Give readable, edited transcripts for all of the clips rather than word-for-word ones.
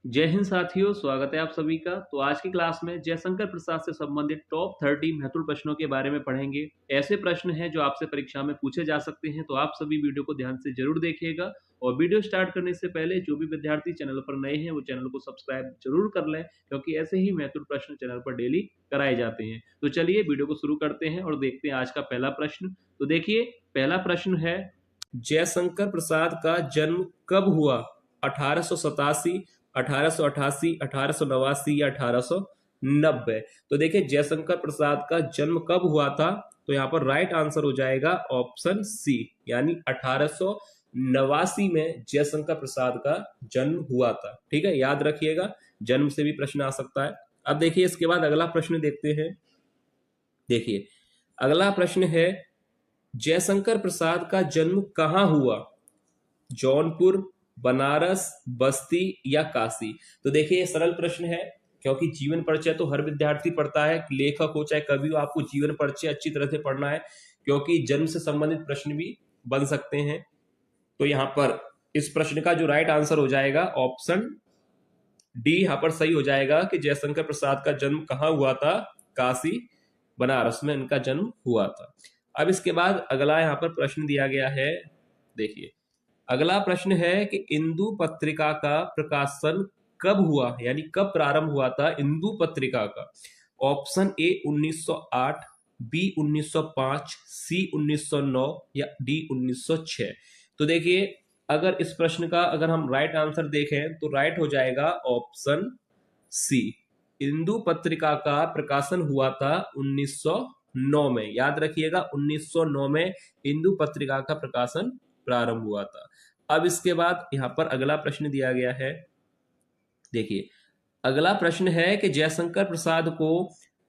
जय हिंद साथियों, स्वागत है आप सभी का। तो आज की क्लास में जयशंकर प्रसाद से संबंधित टॉप 30 महत्वपूर्ण प्रश्नों के बारे में पढ़ेंगे। ऐसे प्रश्न हैं जो आपसे परीक्षा में पूछे जा सकते हैं, तो आप सभी वीडियो को ध्यान से जरूर देखिएगा। और वीडियो स्टार्ट करने से पहले जो भी विद्यार्थी चैनल पर नए हैं वो चैनल को सब्सक्राइब जरूर कर लें, क्योंकि ऐसे ही महत्वपूर्ण प्रश्न चैनल पर डेली कराए जाते हैं। तो चलिए वीडियो को शुरू करते हैं और देखते हैं आज का पहला प्रश्न। तो देखिए, पहला प्रश्न है, जयशंकर प्रसाद का जन्म कब हुआ? 1887, 1888, 1889 या 1890? तो देखिए, जयशंकर प्रसाद का जन्म कब हुआ था? तो यहाँ पर राइट आंसर हो जाएगा ऑप्शन सी, यानी 1889 में जयशंकर प्रसाद का जन्म हुआ था। ठीक है, याद रखिएगा, जन्म से भी प्रश्न आ सकता है। अब देखिए, इसके बाद अगला प्रश्न देखते हैं। देखिए, अगला प्रश्न है, जयशंकर प्रसाद का जन्म कहाँ हुआ? जौनपुर, बनारस, बस्ती या काशी? तो देखिए, ये सरल प्रश्न है, क्योंकि जीवन परिचय तो हर विद्यार्थी पढ़ता है, लेखक हो चाहे कवि हो, आपको जीवन परिचय अच्छी तरह से पढ़ना है, क्योंकि जन्म से संबंधित प्रश्न भी बन सकते हैं। तो यहाँ पर इस प्रश्न का जो राइट आंसर हो जाएगा ऑप्शन डी यहाँ पर सही हो जाएगा कि जयशंकर प्रसाद का जन्म कहाँ हुआ था? काशी, बनारस में इनका जन्म हुआ था। अब इसके बाद अगला यहाँ पर प्रश्न दिया गया है। देखिए, अगला प्रश्न है कि इंदु पत्रिका का प्रकाशन कब हुआ, यानी कब प्रारंभ हुआ था इंदु पत्रिका का? ऑप्शन ए 1908, बी 1905, सी 1909 या डी 1906? तो देखिए, अगर इस प्रश्न का अगर हम राइट आंसर देखें तो राइट हो जाएगा ऑप्शन सी। इंदु पत्रिका का प्रकाशन हुआ था 1909 में। याद रखिएगा, 1909 में इंदु पत्रिका का प्रकाशन प्रारंभ हुआ था। अब इसके बाद यहाँ पर अगला प्रश्न दिया गया है। देखिए, अगला प्रश्न है कि जयशंकर प्रसाद को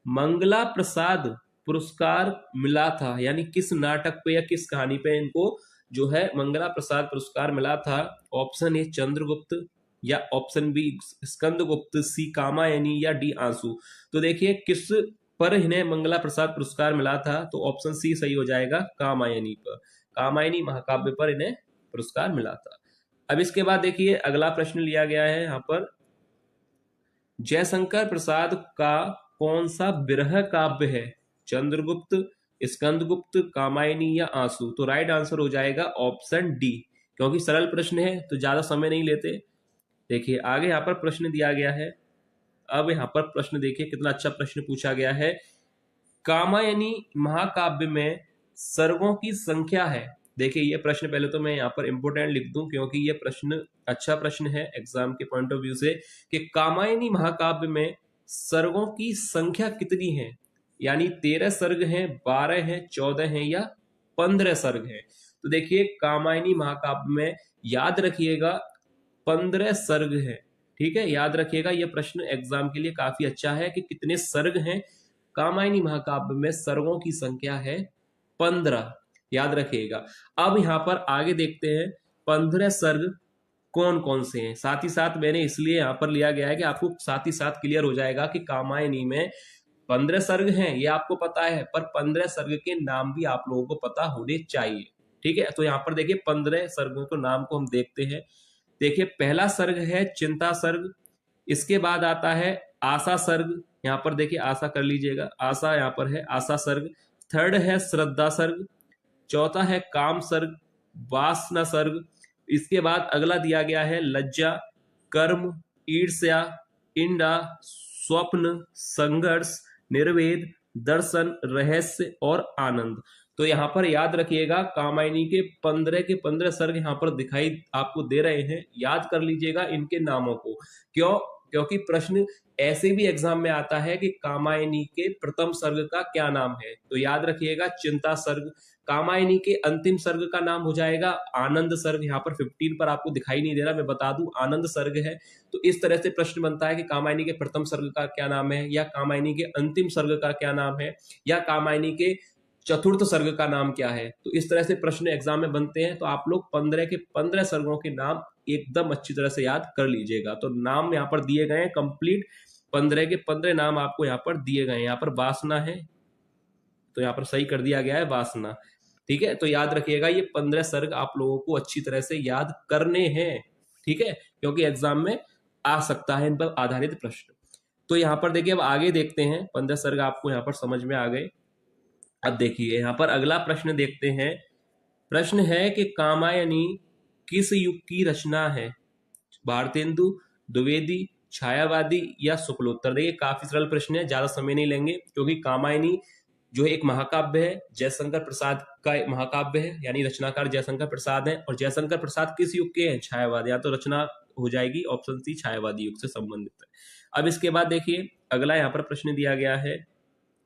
मंगला प्रसाद पुरस्कार मिला था, यानी किस नाटक पे या किस कहानी पे इनको जो है मंगला प्रसाद पुरस्कार मिला था? ऑप्शन ए चंद्रगुप्त, या ऑप्शन बी स्कंदगुप्त, सी कामायनी या डी आंसू? तो देखिए, किस पर इन्हें मंगला प्रसाद पुरस्कार मिला था? तो ऑप्शन सी सही हो जाएगा, कामायनी पर। कामायनी महाकाव्य पर इन्हें पुरस्कार मिला था। अब इसके बाद देखिए, अगला प्रश्न लिया गया है यहाँ पर, जयशंकर प्रसाद का कौन सा विरह काव्य है? चंद्रगुप्त, स्कंदगुप्त, कामायनी या आंसू? तो राइट आंसर हो जाएगा ऑप्शन डी, क्योंकि सरल प्रश्न है तो ज्यादा समय नहीं लेते। देखिए, आगे यहाँ पर प्रश्न दिया गया है। अब यहाँ पर प्रश्न देखिए, कितना अच्छा प्रश्न पूछा गया है। कामायनी महाकाव्य में सर्गों की संख्या है। देखिए, ये प्रश्न पहले तो मैं यहाँ पर इंपोर्टेंट लिख दूं, क्योंकि ये प्रश्न अच्छा प्रश्न है एग्जाम के पॉइंट ऑफ व्यू से, कि कामायनी महाकाव्य में सर्गों की संख्या कितनी है? यानी 13 सर्ग हैं, 12 हैं, 14 हैं या 15 सर्ग हैं? तो देखिए, कामायनी महाकाव्य में याद रखिएगा 15 सर्ग हैं। ठीक है, याद रखिएगा, यह प्रश्न एग्जाम के लिए काफी अच्छा है कि कितने सर्ग हैं। कामायनी महाकाव्य में सर्गों की संख्या है 15, याद रखिएगा। अब यहाँ पर आगे देखते हैं 15 सर्ग कौन कौन से हैं। साथ ही साथ मैंने इसलिए यहाँ पर लिया गया है कि आपको साथ ही साथ क्लियर हो जाएगा कि कामायनी में 15 सर्ग हैं, ये आपको पता है, पर 15 सर्ग के नाम भी आप लोगों को पता होने चाहिए। ठीक है, तो यहाँ पर देखिए 15 सर्गों के नाम को हम देखते हैं। देखिए, पहला सर्ग है चिंता सर्ग, इसके बाद आता है आशा सर्ग। यहाँ पर देखिए, आशा कर लीजिएगा, आशा यहाँ पर है, आशा सर्ग। थर्ड है श्रद्धा सर्ग। चौथा है काम सर्ग, वासना सर्ग। इसके बाद अगला दिया गया है लज्जा, कर्म, ईर्ष्या, इंडा, स्वप्न, संघर्ष, निर्वेद, दर्शन, रहस्य और आनंद। तो यहाँ पर याद रखिएगा, कामायनी के 15 के 15 सर्ग यहाँ पर दिखाई आपको दे रहे हैं। याद कर लीजिएगा इनके नामों को। क्यों? क्योंकि प्रश्न ऐसे भी एग्जाम में आता है कि कामायनी के प्रथम सर्ग का क्या नाम है? तो याद रखिएगा चिंता सर्ग। कामायनी के अंतिम सर्ग का नाम हो जाएगा आनंद सर्ग। यहाँ पर 15 पर आपको दिखाई नहीं दे रहा, मैं बता दूं आनंद सर्ग है। तो इस तरह से प्रश्न बनता है कि कामायनी के प्रथम सर्ग का क्या नाम है, या कामायनी के अंतिम सर्ग का क्या नाम है, या कामायनी के चतुर्थ सर्ग का नाम क्या है। तो इस तरह से प्रश्न एग्जाम में बनते हैं। तो आप लोग 15 के 15 सर्गों के नाम एकदम अच्छी तरह से याद कर लीजिएगा। तो नाम यहाँ पर दिए गए हैं कंप्लीट, 15 के 15 नाम आपको यहाँ पर दिए गए हैं। यहाँ पर वासना है, तो यहाँ पर सही कर दिया गया है वासना। ठीक है, तो याद रखिएगा, ये 15 सर्ग आप लोगों को अच्छी तरह से याद करने हैं। ठीक है, क्योंकि एग्जाम में आ सकता है इन पर आधारित प्रश्न। तो यहाँ पर देखिए अब आगे देखते हैं, 15 सर्ग आपको यहाँ पर समझ में आ गए। अब देखिए यहाँ पर अगला प्रश्न देखते हैं। प्रश्न है कि कामायनी किस युग की रचना है? भारतेंदु, द्विवेदी, छायावादी या शुक्लोत्तर? देखिए काफी सरल प्रश्न है, ज्यादा समय नहीं लेंगे, क्योंकि कामायनी जो है एक महाकाव्य है, जयशंकर प्रसाद का एक महाकाव्य है, यानी रचनाकार जयशंकर प्रसाद है। और जयशंकर प्रसाद किस युग के हैं? छायावाद। या तो रचना हो जाएगी ऑप्शन सी, छायावादी युग से संबंधित है। अब इसके बाद देखिए अगला यहाँ पर प्रश्न दिया गया है।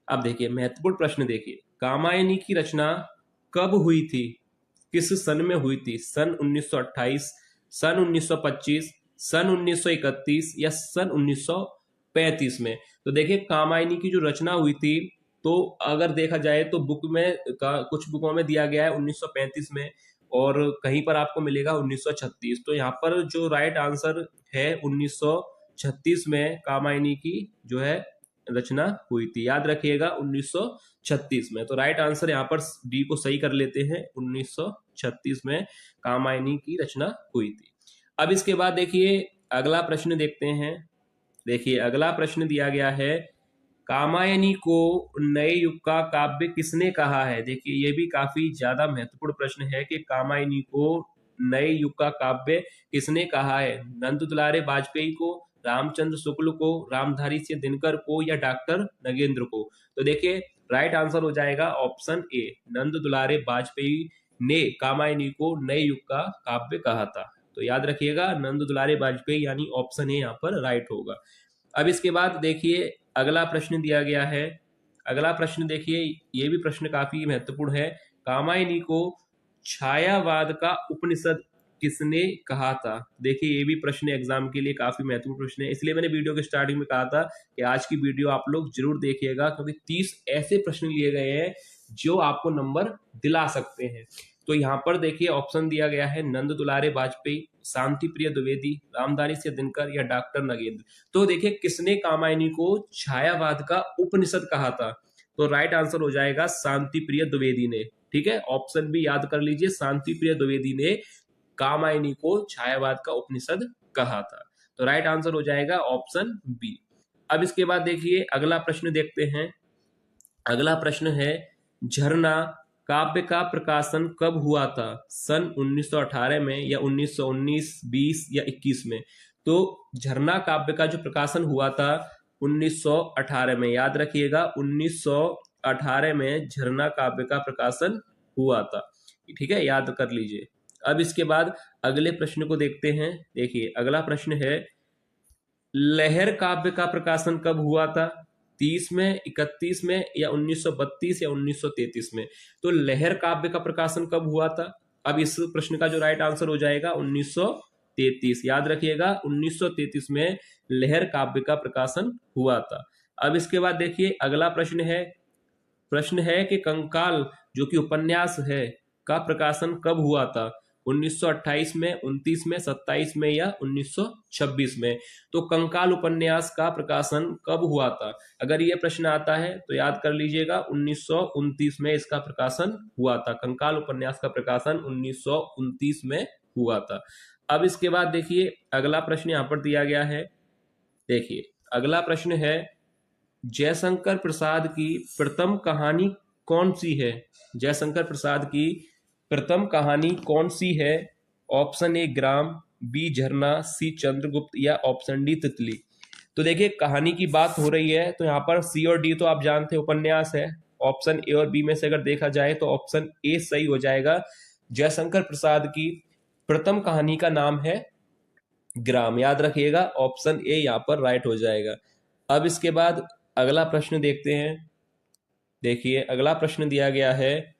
अब देखिए महत्वपूर्ण प्रश्न देखिए, कामायनी की रचना कब हुई थी? किस सन में हुई थी? सन 1928, सन 1925, सन 1931 या सन 1935 में? तो देखिए कामायनी की जो रचना हुई थी, तो अगर देखा जाए तो बुक में कुछ बुकों में दिया गया है 1935 में, और कहीं पर आपको मिलेगा 1936। तो यहाँ पर जो राइट आंसर है 1936 में कामायनी की जो है रचना हुई थी। याद रखिएगा 1936 में। तो राइट आंसर यहाँ पर डी को सही कर लेते हैं, 1936 में कामायनी की रचना हुई थी। अब इसके बाद देखिए अगला प्रश्न देखते हैं। देखिए अगला प्रश्न दिया गया है, कामायनी को नए युग का काव्य किसने कहा है? देखिए ये भी काफी ज्यादा महत्वपूर्ण प्रश्न है कि कामायनी को नए युग का काव्य किसने कहा है? नंद दुलारे वाजपेयी को, रामचंद्र शुक्ल को, रामधारी सिंह दिनकर को या डॉक्टर नगेंद्र को? तो देखिए राइट आंसर हो जाएगा ऑप्शन ए, नंद दुलारे वाजपेयी ने कामायनी को नए युग का काव्य कहा था। तो याद रखिएगा नंद दुलारे वाजपेयी, यानी ऑप्शन ए यहाँ पर राइट होगा। अब इसके बाद देखिए अगला प्रश्न दिया गया है। अगला प्रश्न देखिए, ये भी प्रश्न काफी महत्वपूर्ण है। कामायनी को छायावाद का उपनिषद किसने कहा था? देखिए ये भी प्रश्न एग्जाम के लिए काफी महत्वपूर्ण प्रश्न है, इसलिए मैंने वीडियो के स्टार्टिंग में कहा था कि आज की वीडियो आप लोग जरूर देखिएगा, क्योंकि 30 ऐसे प्रश्न लिए गए हैं जो आपको नंबर दिला सकते हैं। तो यहाँ पर देखिए ऑप्शन दिया गया है नंद दुलारे वाजपेयी, शांति प्रिय द्विवेदी, रामधारी सिंह दिनकर या डॉक्टर नगेंद्र। तो देखिए किसने कामायनी को छायावाद का उपनिषद कहा था? तो राइट आंसर हो जाएगा शांति प्रिय द्विवेदी ने। ठीक है, ऑप्शन भी याद कर लीजिए, शांति प्रिय द्विवेदी ने कामायनी को छायावाद का उपनिषद कहा था। तो राइट आंसर हो जाएगा ऑप्शन बी। अब इसके बाद देखिए अगला प्रश्न देखते हैं। अगला प्रश्न है, झरना काव्य का प्रकाशन कब हुआ था? सन 1918 में या 1919, 20 या 21 में? तो झरना काव्य का जो प्रकाशन हुआ था 1918 में। याद रखिएगा 1918 में झरना काव्य का प्रकाशन हुआ था। ठीक है, याद कर लीजिए। अब इसके बाद अगले प्रश्न को देखते हैं। देखिए अगला प्रश्न है, लहर काव्य का प्रकाशन कब हुआ था? 30 में, 31 में या 1932 या 1933 में? तो लहर काव्य का प्रकाशन कब हुआ था? अब इस प्रश्न का जो राइट आंसर हो जाएगा 1933। याद रखिएगा 1933 में लहर काव्य का प्रकाशन हुआ था। अब इसके बाद देखिए अगला प्रश्न है कि कंकाल जो कि उपन्यास है का प्रकाशन कब हुआ था? 1928 में, 29 में, 27 में या 1926 में? तो कंकाल उपन्यास का प्रकाशन कब हुआ था? अगर ये प्रश्न आता है तो याद कर लीजिएगा 1929 में इसका प्रकाशन हुआ था। कंकाल उपन्यास का प्रकाशन 1929 में हुआ था। अब इसके बाद देखिए अगला प्रश्न यहाँ पर दिया गया है। देखिए अगला प्रश्न है, जयशंकर प्रसाद की प्रथम कहानी कौन सी है? जयशंकर प्रसाद की प्रथम कहानी कौन सी है? ऑप्शन ए ग्राम, बी झरना, सी चंद्रगुप्त या ऑप्शन डी तितली? तो देखिए कहानी की बात हो रही है तो यहाँ पर सी और डी तो आप जानते हैं उपन्यास है। ऑप्शन ए और बी में से अगर देखा जाए तो ऑप्शन ए सही हो जाएगा। जयशंकर प्रसाद की प्रथम कहानी का नाम है ग्राम। याद रखिएगा ऑप्शन ए यहाँ पर राइट हो जाएगा। अब इसके बाद अगला प्रश्न देखते हैं। देखिए अगला प्रश्न दिया गया है,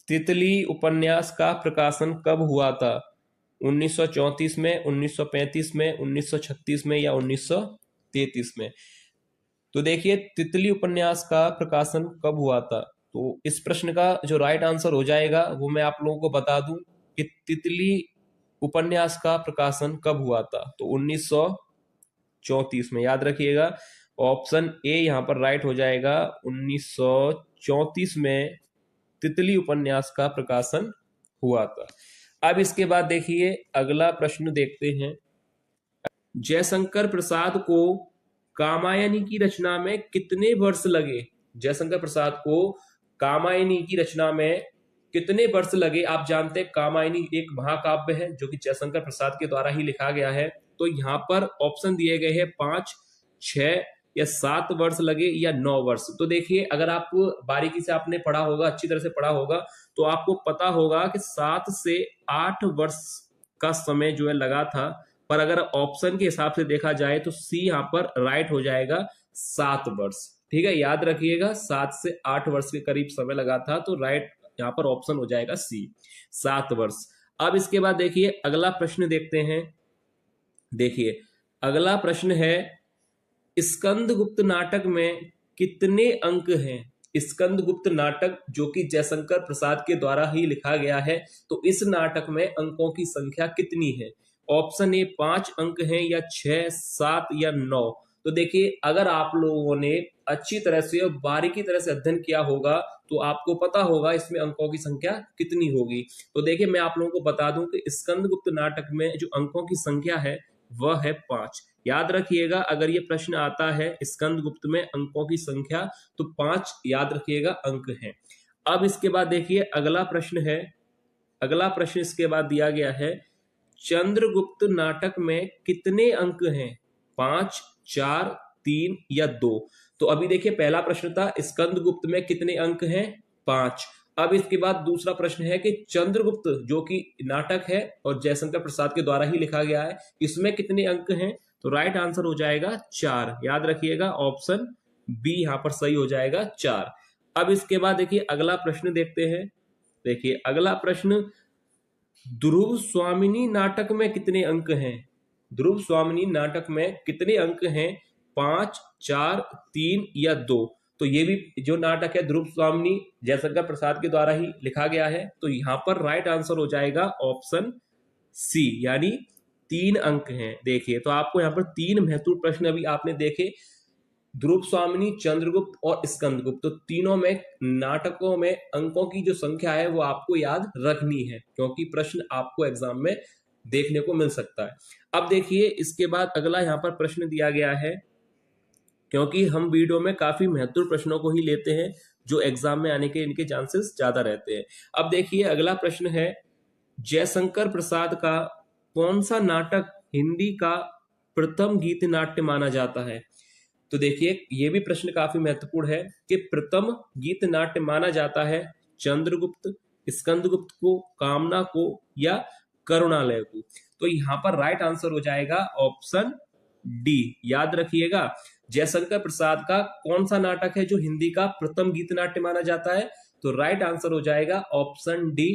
तितली उपन्यास का प्रकाशन कब हुआ था? 1934 में, 1935 में, 1936 में या 1933 में? तो देखिए तितली उपन्यास का प्रकाशन कब हुआ था? तो इस प्रश्न का जो राइट आंसर हो जाएगा वो मैं आप लोगों को बता दूं कि तितली उपन्यास का प्रकाशन कब हुआ था? तो 1934 में। याद रखिएगा ऑप्शन ए यहाँ पर राइट हो जाएगा। 1934 में तितली उपन्यास का प्रकाशन हुआ था। अब इसके बाद देखिए अगला प्रश्न देखते हैं। जयशंकर प्रसाद को कामायनी की रचना में कितने वर्ष लगे? जयशंकर प्रसाद को कामायनी की रचना में कितने वर्ष लगे? आप जानते हैं कामायनी एक महाकाव्य है जो कि जयशंकर प्रसाद के द्वारा ही लिखा गया है। तो यहाँ पर ऑप्शन दिए गए हैं 5, 6 या 7 वर्ष लगे या 9 वर्ष। तो देखिए, अगर आप बारीकी से आपने पढ़ा होगा, अच्छी तरह से पढ़ा होगा, तो आपको पता होगा कि 7 से 8 वर्ष का समय जो है लगा था। पर अगर ऑप्शन के हिसाब से देखा जाए तो सी यहाँ पर राइट हो जाएगा, 7 वर्ष। ठीक है, याद रखिएगा 7 से 8 वर्ष के करीब समय लगा था, तो राइट यहाँ पर ऑप्शन हो जाएगा सी, 7 वर्ष। अब इसके बाद देखिए अगला प्रश्न देखते हैं। देखिए अगला प्रश्न है, स्कंदगुप्त नाटक में कितने अंक हैं? स्कंदगुप्त नाटक जो कि जयशंकर प्रसाद के द्वारा ही लिखा गया है, तो इस नाटक में अंकों की संख्या कितनी है? ऑप्शन ए 5 अंक हैं या 6, 7 या 9। तो देखिए, अगर आप लोगों ने अच्छी तरह से और बारीकी तरह से अध्ययन किया होगा तो आपको पता होगा इसमें अंकों की संख्या कितनी होगी। तो देखिए, मैं आप लोगों को बता दूं कि स्कंदगुप्त नाटक में जो अंकों की संख्या है वह है 5। याद रखिएगा, अगर ये प्रश्न आता है स्कंदगुप्त में अंकों की संख्या, तो 5 याद रखिएगा अंक है। अब इसके बाद देखिए अगला प्रश्न है। अगला प्रश्न इसके बाद दिया गया है, चंद्रगुप्त नाटक में कितने अंक हैं? 5, 4, 3 या 2। तो अभी देखिए, पहला प्रश्न था स्कंदगुप्त में कितने अंक हैं? 5। अब इसके बाद दूसरा प्रश्न है कि चंद्रगुप्त जो कि नाटक है और जयशंकर प्रसाद के द्वारा ही लिखा गया है, इसमें कितने अंक हैं? तो राइट आंसर हो जाएगा 4। याद रखिएगा, ऑप्शन बी यहां पर सही हो जाएगा, 4। अब इसके बाद देखिए अगला प्रश्न देखते हैं। देखिए अगला प्रश्न, ध्रुव स्वामिनी नाटक में कितने अंक हैं? ध्रुव स्वामिनी नाटक में कितने अंक हैं? 5, 4, 3 या 2। तो ये भी जो नाटक है ध्रुव स्वामिनी जयशंकर प्रसाद के द्वारा ही लिखा गया है, तो यहां पर राइट आंसर हो जाएगा ऑप्शन सी, यानी 3 अंक हैं। देखिए, तो आपको यहाँ पर 3 महत्वपूर्ण प्रश्न अभी आपने देखे, ध्रुव स्वामिनी, चंद्रगुप्त और स्कंदगुप्त। तो तीनों में नाटकों में अंकों की जो संख्या है वो आपको याद रखनी है, क्योंकि प्रश्न आपको एग्जाम में देखने को मिल सकता है। अब देखिए इसके बाद अगला यहाँ पर प्रश्न दिया गया है, क्योंकि हम वीडियो में काफी महत्वपूर्ण प्रश्नों को ही लेते हैं जो एग्जाम में आने के इनके चांसेस ज्यादा रहते हैं। अब देखिए अगला प्रश्न है, जयशंकर प्रसाद का कौन सा नाटक हिंदी का प्रथम गीत नाट्य माना जाता है? तो देखिए, ये भी प्रश्न काफी महत्वपूर्ण है कि प्रथम गीत नाट्य माना जाता है चंद्रगुप्त, स्कंदगुप्त को, कामना को या करुणालय को। तो यहां पर राइट आंसर हो जाएगा ऑप्शन डी। याद रखिएगा, जयशंकर प्रसाद का कौन सा नाटक है जो हिंदी का प्रथम गीत नाट्य माना जाता है? तो राइट आंसर हो जाएगा ऑप्शन डी,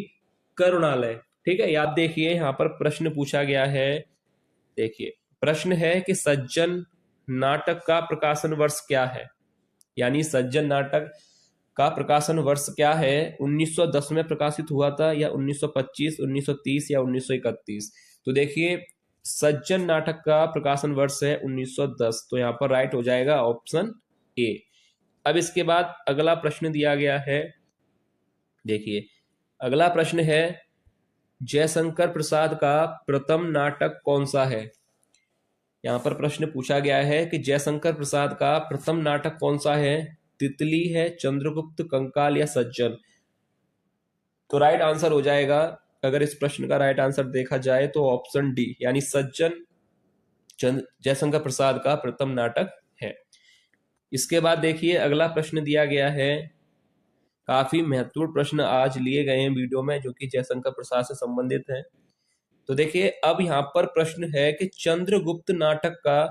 करुणालय। ठीक है, याद देखिए यहां पर प्रश्न पूछा गया है। देखिए प्रश्न है कि सज्जन नाटक का प्रकाशन वर्ष क्या है? यानी सज्जन नाटक का प्रकाशन वर्ष क्या है? 1910 में प्रकाशित हुआ था या 1925, 1930 या 1931? तो देखिए, सज्जन नाटक का प्रकाशन वर्ष है 1910। तो यहाँ पर राइट हो जाएगा ऑप्शन ए। अब इसके बाद अगला प्रश्न दिया गया है। देखिए अगला प्रश्न है, जयशंकर प्रसाद का प्रथम नाटक कौन सा है? यहाँ पर प्रश्न पूछा गया है कि जयशंकर प्रसाद का प्रथम नाटक कौन सा है? तितली है, चंद्रगुप्त, कंकाल या सज्जन? तो राइट आंसर हो जाएगा, अगर इस प्रश्न का राइट आंसर देखा जाए तो ऑप्शन डी, यानी सज्जन जयशंकर प्रसाद का प्रथम नाटक है। इसके बाद देखिए अगला प्रश्न दिया गया है। काफी महत्वपूर्ण प्रश्न आज लिए गए हैं वीडियो में जो कि जयशंकर प्रसाद से संबंधित है। तो देखिए अब यहाँ पर प्रश्न है कि चंद्रगुप्त नाटक का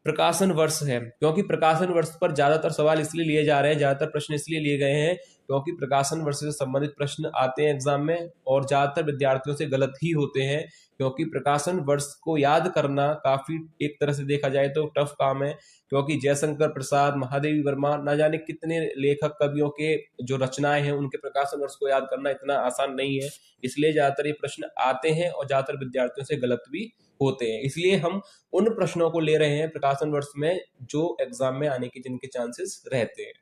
प्रकाशन वर्ष है, क्योंकि प्रकाशन वर्ष पर ज्यादातर सवाल इसलिए लिए जा रहे हैं, ज्यादातर प्रश्न इसलिए लिए गए हैं क्योंकि प्रकाशन वर्ष से संबंधित प्रश्न आते हैं एग्जाम में और ज्यादातर विद्यार्थियों से गलत ही होते हैं, क्योंकि प्रकाशन वर्ष को याद करना काफी एक तरह से देखा जाए तो टफ काम है, क्योंकि जयशंकर प्रसाद, महादेवी वर्मा, ना जाने कितने लेखक कवियों के जो रचनाएं हैं उनके प्रकाशन वर्ष को याद करना इतना आसान नहीं है। इसलिए ज्यादातर ये प्रश्न आते हैं और ज्यादातर विद्यार्थियों से गलत भी होते हैं। इसलिए हम उन प्रश्नों को ले रहे हैं प्रकाशन वर्ष में जो एग्जाम में आने के जिनके चांसेस रहते हैं।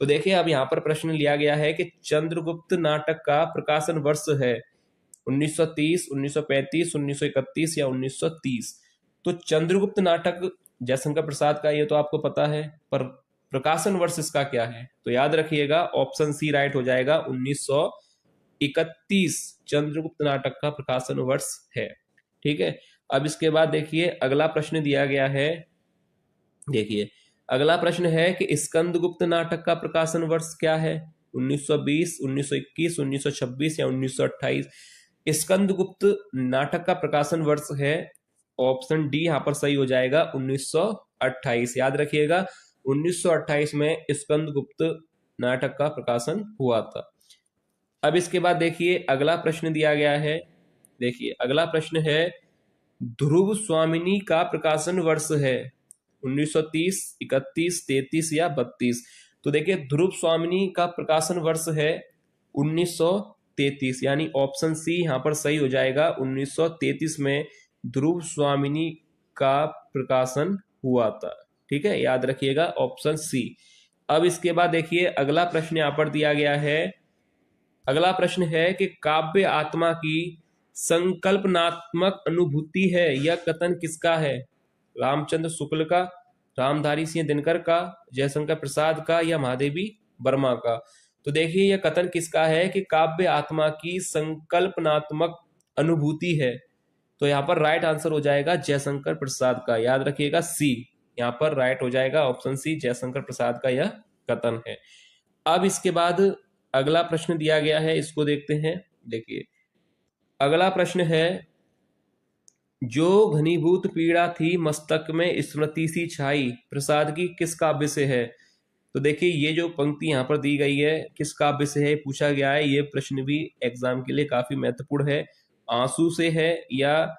तो देखिए अब यहाँ पर प्रश्न लिया गया है कि चंद्रगुप्त नाटक का प्रकाशन वर्ष है 1930, 1935, 1931 या 1930? तो चंद्रगुप्त नाटक जयशंकर प्रसाद का, ये तो आपको पता है, पर प्रकाशन वर्ष इसका क्या है? तो याद रखिएगा ऑप्शन सी राइट हो जाएगा, 1931 चंद्रगुप्त नाटक का प्रकाशन वर्ष है। ठीक है, अब इसके बाद देखिए अगला प्रश्न दिया गया है। देखिए अगला प्रश्न है कि स्कंदगुप्त नाटक का प्रकाशन वर्ष क्या है? 1920, 1921, 1926 या 1928? स्कंदगुप्त नाटक का प्रकाशन वर्ष है ऑप्शन डी यहां पर सही हो जाएगा, 1928। याद रखिएगा 1928 में स्कंदगुप्त नाटक का प्रकाशन हुआ था। अब इसके बाद देखिए अगला प्रश्न दिया गया है। देखिए अगला प्रश्न है ध्रुव स्वामिनी का प्रकाशन वर्ष है 1930, 31, 33 या 32? तो देखिए ध्रुव स्वामिनी का प्रकाशन वर्ष है 1933, यानी ऑप्शन सी यहां पर सही हो जाएगा, 1933 में ध्रुव स्वामिनी का प्रकाशन हुआ था। ठीक है, याद रखिएगा ऑप्शन सी। अब इसके बाद देखिए अगला प्रश्न यहां पर दिया गया है। अगला प्रश्न है कि काव्य आत्मा की संकल्पनात्मक अनुभूति है, यह कथन किसका है? रामचंद्र शुक्ल का, रामधारी सिंह दिनकर का, जयशंकर प्रसाद का या महादेवी वर्मा का? तो देखिए यह कथन किसका है कि काव्य आत्मा की संकल्पनात्मक अनुभूति है। तो यहाँ पर राइट आंसर हो जाएगा जयशंकर प्रसाद का। याद रखिएगा सी यहाँ पर राइट हो जाएगा, ऑप्शन सी जयशंकर प्रसाद का यह कथन है। अब इसके बाद अगला प्रश्न दिया गया है, इसको देखते हैं। देखिए अगला प्रश्न है जो घनीभूत पीड़ा थी मस्तक में स्मृति सी छाई प्रसाद की किस काव्य से है? तो देखिए ये जो पंक्ति यहाँ पर दी गई है किस काव्य से है पूछा गया है। ये प्रश्न भी एग्जाम के लिए काफी महत्वपूर्ण है। आंसू से है या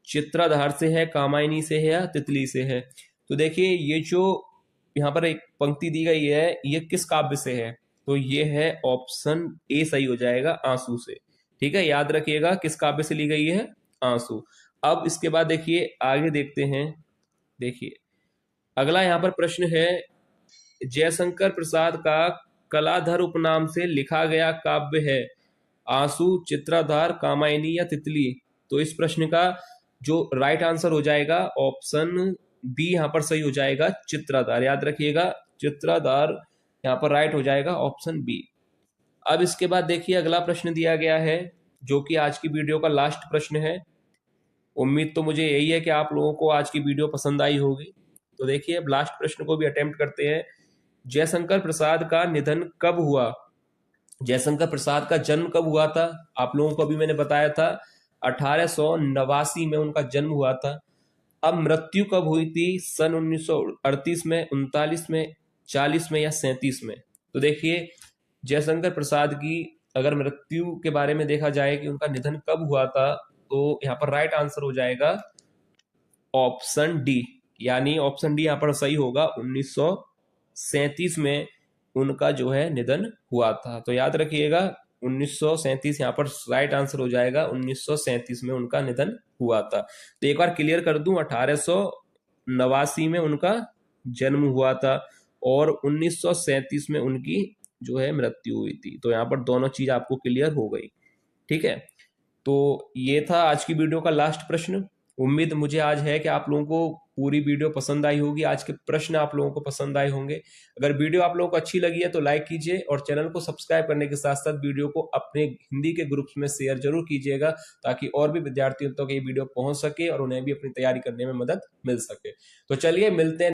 चित्राधार से है, कामायनी से है या तितली से है? तो देखिए ये जो यहाँ पर एक पंक्ति दी गई है ये किस काव्य से है? तो ये है ऑप्शन ए सही हो जाएगा, आंसू से। ठीक है, याद रखिएगा किस काव्य से ली गई है, आंसू। अब इसके बाद देखिए आगे देखते हैं। देखिए अगला यहाँ पर प्रश्न है जयशंकर प्रसाद का कलाधर उपनाम से लिखा गया काव्य है आंसू, चित्राधार, कामायनी या तितली? तो इस प्रश्न का जो राइट आंसर हो जाएगा ऑप्शन बी यहाँ पर सही हो जाएगा, चित्राधार। याद रखिएगा चित्राधार यहाँ पर राइट हो जाएगा, ऑप्शन बी। अब इसके बाद देखिए अगला प्रश्न दिया गया है जो कि आज की वीडियो का लास्ट प्रश्न है। उम्मीद तो मुझे यही है कि आप लोगों को आज की वीडियो पसंद आई होगी। तो देखिए अब लास्ट प्रश्न को भी अटेम्प्ट करते हैं। जयशंकर प्रसाद का निधन कब हुआ? जयशंकर प्रसाद का जन्म कब हुआ था? आप लोगों को अभी मैंने बताया था 1889 में उनका जन्म हुआ था। अब मृत्यु कब हुई थी? सन 1938 में, 39 में, 40 में या 37 में? तो देखिए जयशंकर प्रसाद की अगर मृत्यु के बारे में देखा जाए कि उनका निधन कब हुआ था, तो यहाँ पर राइट आंसर हो जाएगा ऑप्शन डी, यानी ऑप्शन डी यहाँ पर सही होगा, 1937 में उनका जो है निधन हुआ था। तो याद रखिएगा 1937 यहाँ पर राइट आंसर हो जाएगा, 1937 में उनका निधन हुआ था। तो एक बार क्लियर कर दूं, 1889 में उनका जन्म हुआ था और 1937 में उनकी जो है मृत्यु हुई थी। तो यहाँ पर दोनों चीज आपको क्लियर हो गई। ठीक है, तो ये था आज की वीडियो का लास्ट प्रश्न। उम्मीद मुझे आज है कि आप लोगों को पूरी वीडियो पसंद आई होगी, आज के प्रश्न आप लोगों को पसंद आए होंगे। अगर वीडियो आप लोगों को अच्छी लगी है तो लाइक कीजिए और चैनल को सब्सक्राइब करने के साथ साथ वीडियो को अपने हिंदी के ग्रुप्स में शेयर जरूर कीजिएगा, ताकि और भी विद्यार्थियों तक ये वीडियो पहुंच सके और उन्हें भी अपनी तैयारी करने में मदद मिल सके। तो चलिए मिलते हैं